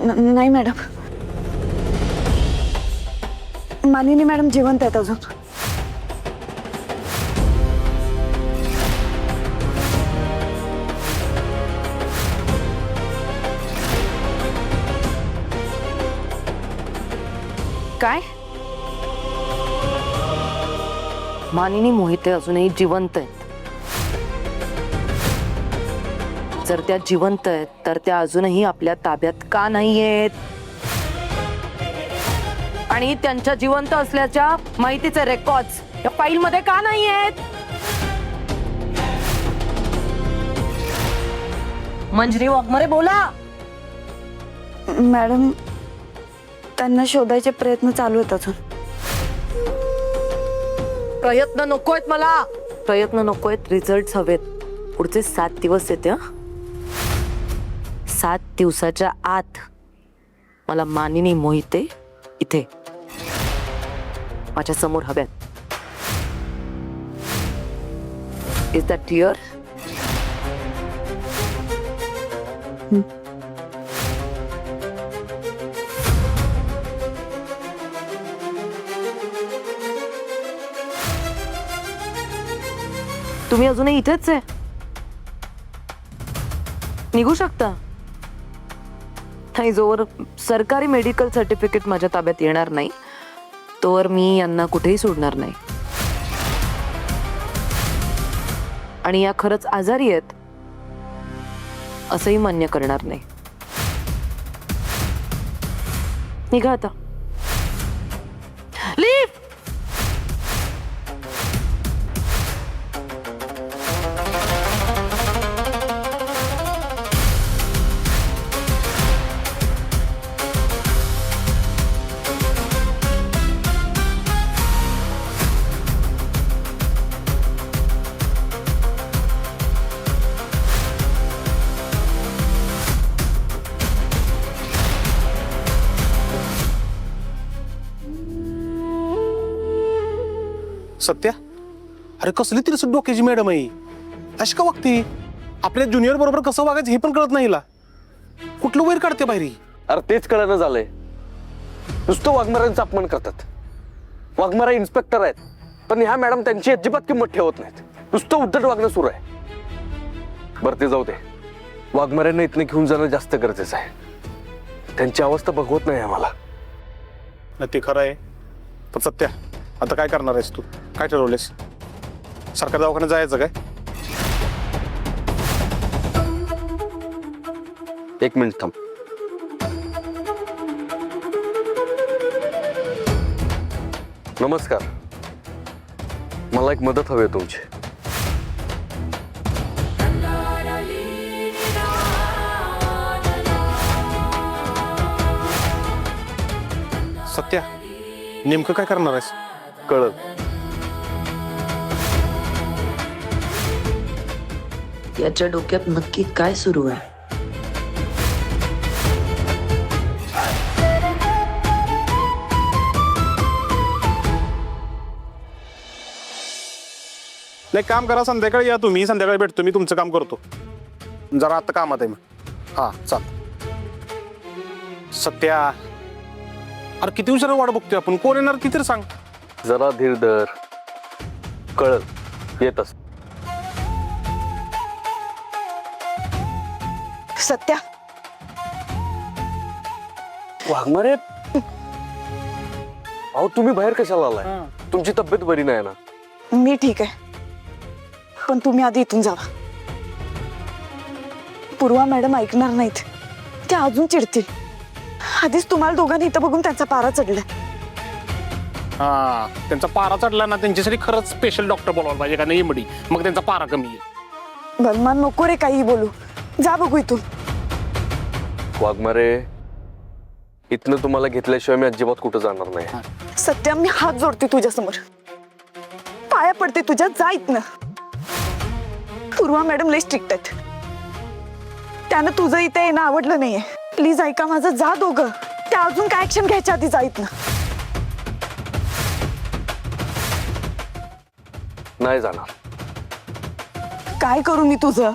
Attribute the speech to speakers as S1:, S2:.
S1: नाही मॅडम, मानिनी मॅडम जिवंत आहेत अजून.
S2: काय? मानिनी मोहिते अजूनही जिवंत आहेत. जर त्या जिवंत आहेत तर त्या अजूनही आपल्या ताब्यात का नाहीयेत? आणि त्यांच्या जिवंत असल्याच्या माहितीचे रेकॉर्ड्स या फाईल मध्ये का नाहीयेत? मंजरी वाघमारे बोला.
S1: मॅडम, त्यांना शोधायचे प्रयत्न चालू आहेत अजून.
S2: प्रयत्न नकोयत मला. प्रयत्न नकोयत, रिझल्ट हवेत. पुढचे 7 दिवस येते. 7 दिवसाच्या आत मला मानिनी मोहिते इथे माझ्या समोर हव्यात. Is that clear? तुम्ही अजूनही इथेच आहे? निघू शकता? नाही, जोवर सरकारी मेडिकल सर्टिफिकेट माझ्या ताब्यात येणार नाही तोवर मी यांना कुठेही सोडणार नाही. आणि या खरंच आजारी आहेत असंही मान्य करणार नाही. निघा आता. लीव.
S3: सत्या, अरे कसली तरी डोक्याची मॅडम आहे. अशी का वागते? आपल्या ज्युनियर बरोबर कसं वागायचं हे पण कळत नाही हिला. कुठलं वैर काढते बाहेर?
S4: अरे तेच कळणं झालंय. नुसतं वाघमारांचा अपमान करतात. वाघमारा इन्स्पेक्टर आहेत, पण ह्या मॅडम त्यांची अजिबात किंमत ठेवत नाहीत. नुसतं उद्धट वागणं सुरू आहे. बरं ते जाऊ दे. वाघमाऱ्यांना इथनं घेऊन जाणं जास्त गरजेचं आहे. त्यांची अवस्था बघवत नाही आम्हाला.
S3: ते खरं आहे. पण सत्या, आता काय करणार आहेस तू? काय ठरवलेस? सरकारी दवाखान्यात जायचं काय?
S4: 1 मिनिट थांब. नमस्कार, मला एक मदत हवी आहे तुमची.
S3: सत्या, नेमकं काय करणार आहेस?
S4: कळलं.
S2: याच्या डोक्यात नक्की काय सुरू आहे?
S3: नाही, काम करा, संध्याकाळी या तुम्ही. संध्याकाळी भेटतो, मी तुमचं काम करतो. जरा आता कामात आहे मी. हा, चाल. सत्या, अरे किती उशिरा वाट बघतोय आपण. कोण येणार ती तरी सांग.
S4: जरा धीर धर. कळलं, येतच.
S1: सत्या,
S4: वाघमारे, अहो तुम्ही बाहेर कशाला आलाय? तुमची तब्येत बरी नाही ना?
S1: मी ठीक आहे, पण तुम्ही आधी इथून जावा. पूर्वा मॅडम ऐकणार नाहीत. त्या अजून चिडतील. आधीच तुम्हाला दोघांनी इथं बघून त्यांचा पारा चढलाय.
S3: हा, त्यांचा पारा चढला ना, त्यांच्यासाठी खरंच स्पेशल डॉक्टर बोलवायला पाहिजे का नाही इमडी. मग त्यांचा पारा कमी येईल.
S1: बलमान नको रे काही बोलू. जा बघू इथून.
S4: वाघमारे, इथनं तुम्हाला घेतल्याशिवाय मी अजिबात कुठं जाणार नाही.
S1: सत्या, मी हात जोडते तुझ्या समोर. पाया पडते तुझ्या. जा इथनं. पूर्वा मॅडम लय स्ट्रिक्ट आहेत. त्यानं तुझं इथे येणं आवडलं नाहीये. प्लीज ऐका माझं. जा दोघं. त्या अजून काय ऍक्शन घ्यायच्या आधी जा इथनं.
S4: नाही जाणार.
S1: काय करू मी तुझं?